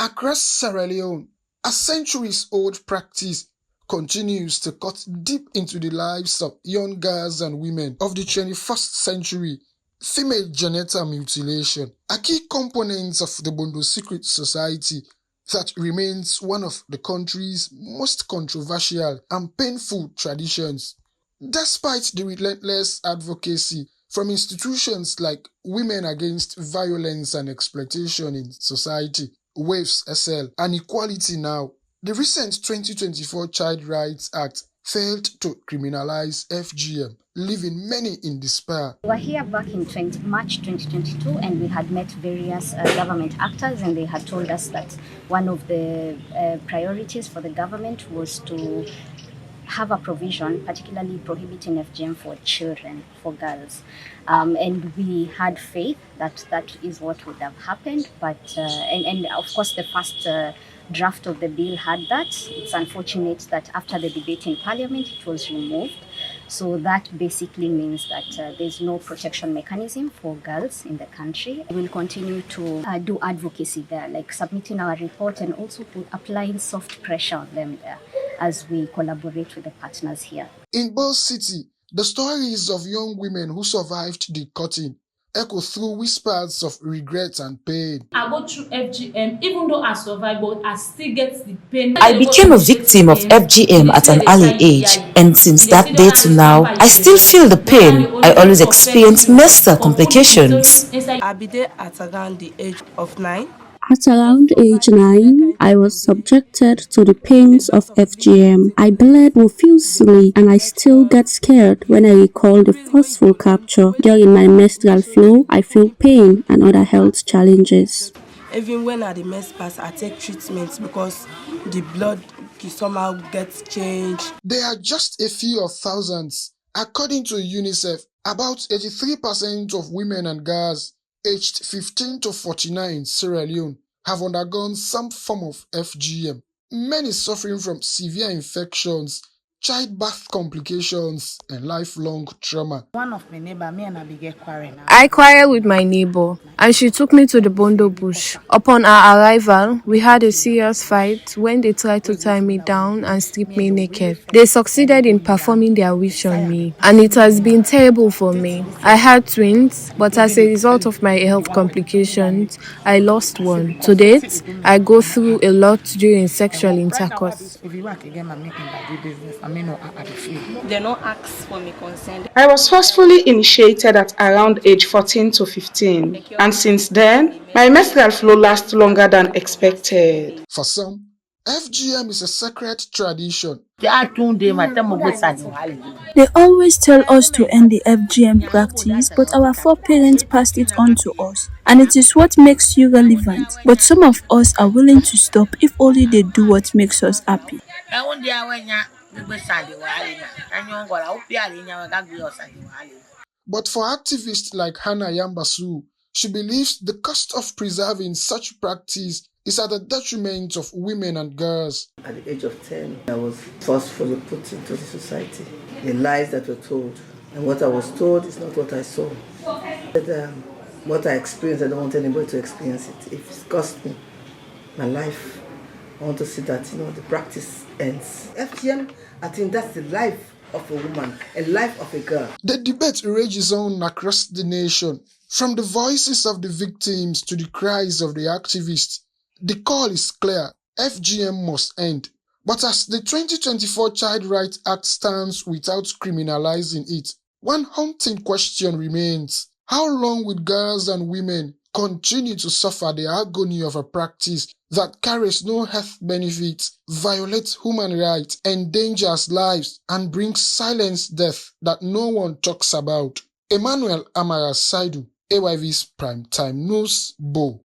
Across Sierra Leone, a centuries-old practice continues to cut deep into the lives of young girls and women of the 21st century. Female genital mutilation, a key component of the Bondo secret society that remains one of the country's most controversial and painful traditions. Despite the relentless advocacy from institutions like Women Against Violence and Exploitation in Society, WAVES SL, and Equality Now, the recent 2024 Child Rights Act failed to criminalize FGM, leaving many in despair. We were here back in March 2022 and we had met various government actors, and they had told us that one of the priorities for the government was to have a provision, particularly prohibiting FGM for children, for girls. And we had faith that that is what would have happened, but and of course the first draft of the bill had that. It's unfortunate that after the debate in Parliament it was removed. So that basically means that there's no protection mechanism for girls in the country. We will continue to do advocacy there, like submitting our report and also applying soft pressure on them there as we collaborate with the partners here. In Ball City, the stories of young women who survived the cutting echo through whispers of regret and pain. I go through FGM, even though I survived, but I still get the pain. I became a victim of FGM at an early age, and since that day to now, I still feel the pain. I always experience menstrual complications. I be there at around the age of 9. At around age 9, I was subjected to the pains of FGM. I bled profusely and I still get scared when I recall the forceful capture. During my menstrual flow, I feel pain and other health challenges. Even when I the mess pass, I take treatments because the blood somehow gets changed. They are just a few of thousands. According to UNICEF, about 83% of women and girls aged 15 to 49 in Sierra Leone have undergone some form of FGM, many suffering from severe infections, childbirth complications, and lifelong trauma. One of my neighbor, me and I began quarreling. I quarreled with my neighbor and she took me to the Bondo bush. Upon our arrival, we had a serious fight when they tried to tie me down and strip me naked. They succeeded in performing their wish on me, and it has been terrible for me. I had twins, but as a result of my health complications, I lost one. To date, I go through a lot during sexual intercourse. If you work again, I'm making bad business. I may not add a fee. They don't ask for me consent. I was forcefully initiated at around age 14 to 15, and since then, my menstrual flow lasts longer than expected. For some, FGM is a sacred tradition. They always tell us to end the FGM practice, but our foreparents passed it on to us, and it is what makes you relevant. But some of us are willing to stop if only they do what makes us happy. But for activists like Hannah Yambasu, she believes the cost of preserving such practice is at the detriment of women and girls. At the age of 10, I was forcefully put into the society. The lies that were told, and what I was told is not what I saw. But, what I experienced, I don't want anybody to experience it. If it cost me my life, I want to see that the practice ends. FGM, I think that's the life of a woman, a life of a girl. The debate rages on across the nation. From the voices of the victims to the cries of the activists, the call is clear: FGM must end. But as the 2024 Child Rights Act stands without criminalizing it, one haunting question remains: how long will girls and women continue to suffer the agony of a practice that carries no health benefits, violates human rights, endangers lives, and brings silent death that no one talks about? Emmanuel Amara Saidu, AYV's Primetime News, Bo.